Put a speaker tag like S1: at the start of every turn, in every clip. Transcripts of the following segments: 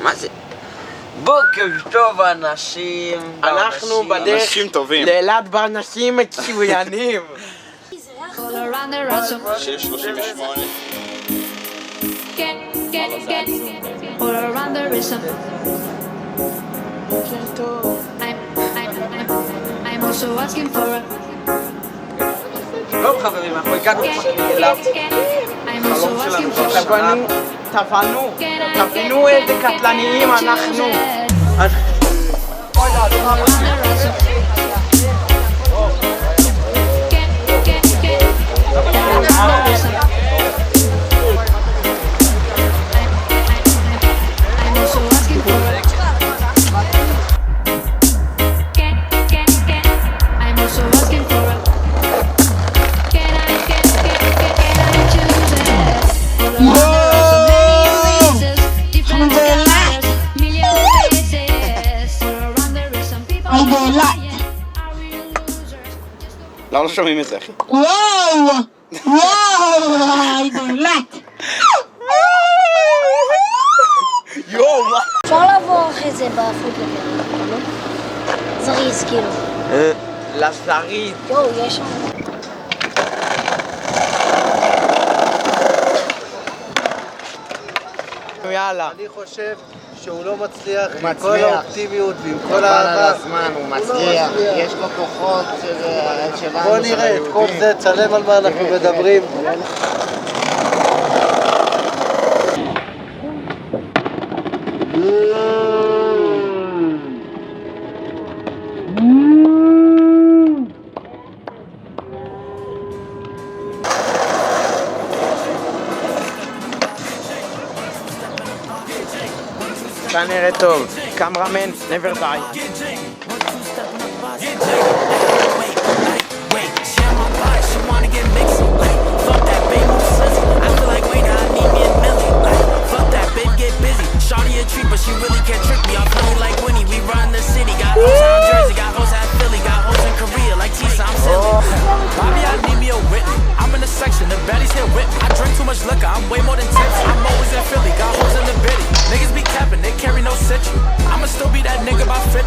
S1: מה זה? בוקר טוב אנשים.
S2: אנחנו בדרך לאילת באנשים מצוינים.
S3: 6:38.
S4: All around the rhythm. I'm also asking for a.
S1: טוב חברים, אנחנו הגענו אליו.
S4: I'm also asking for a.
S2: תבינו איזה קטלניים אנחנו.
S3: למה לא שומעים את זה, אחי?
S5: וואו! דולת!
S3: יואו, מה?
S5: אפשר לעבור אחרי זה בפוטבול, לא? זריז, כאילו.
S2: לזריז.
S5: יואו, יש שם.
S2: יאללה.
S6: אני חושב שהוא לא מצליח עם כל האופטימיות ועם כל האהבה.
S7: הוא מצליח, יש לו כוחות שלנו.
S6: בוא נראה את כל זה, צלם על מה אנחנו מדברים.
S2: כנראה טוב, קמרמן, never die.
S8: I'ma still be that nigga about 50.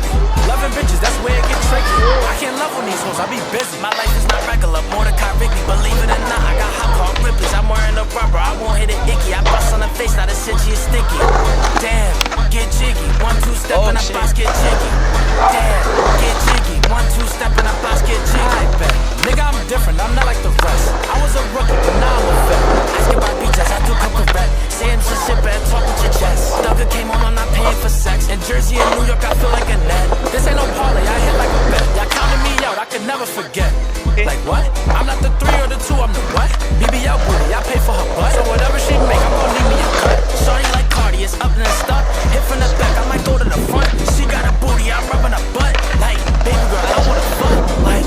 S8: Loving bitches, that's where it get tricky. I can't love on these hoes, I be busy. My life is not regular, Mordecai Ricky. Believe it or not, I got hot car Ripley's. I'm wearing a rubber, I won't hit it icky. I bust on the face, now the shit is sticky. Damn, get jiggy. 1-2 step and I box get jiggy. Damn, get jiggy. 1-2 step and I box get jiggy. I bet. Nigga, I'm different, I'm not like the rest. I was a rookie, but now I'm a vet. Asking about beaches, I do come correct. Saying some shit, better talk with your chest. Thugger came on, I'm not paying for sex. In Jersey and New York, I feel like a net. This ain't no parlay, I hit like a bet. Y'all counted me out, I could never forget. Like what? I'm not the 3 or the 2, I'm the what? BBL booty, I pay for her butt. So whatever she make, I'm gon' leave me a cut. Shorty like Cardi, it's up and it's stuck. Hit from the back, I might go to the front. She got a booty, I'm rubbing her butt. Like, baby girl, I wanna fuck. Like,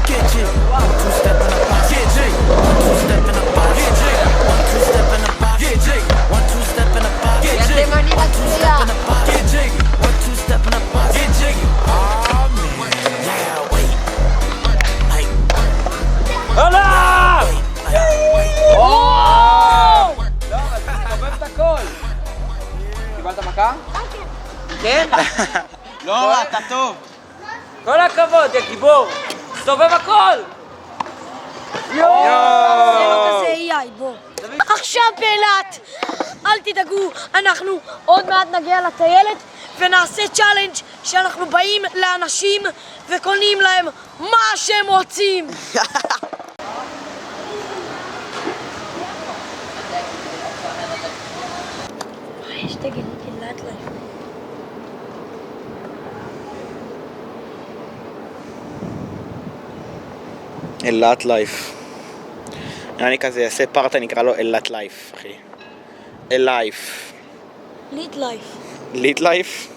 S8: get jig. 1-2 step in the box. Get jig. 1-2 step in the box. Get jig. 1-2 step in the box. Get jig. 1-2 step in the box. Get jig. 1-2 step in the box. Get jig. 1-2 step in the box. Get jig. Oh man, yeah, wait. Like,
S1: הלאה!
S2: סובב את הכל. קיבלת מכה? כן? לא, אתה טוב.
S1: כל הכבוד, יא גיבור! סובב הכל!
S5: זה לא כזה יאי, בוא. עכשיו באילת, אל תדאגו, אנחנו עוד מעט נגיע לטיילת ונעשה צ'אלנג' שאנחנו באים לאנשים וקונים להם מה שהם רוצים. יש תגיד, אילת להם.
S3: אילת לייף. אני כזה אעשה פארטה, נקרא לו אילת לייף, אחי. אלייף.
S5: ליט לייף.
S3: ליט לייף?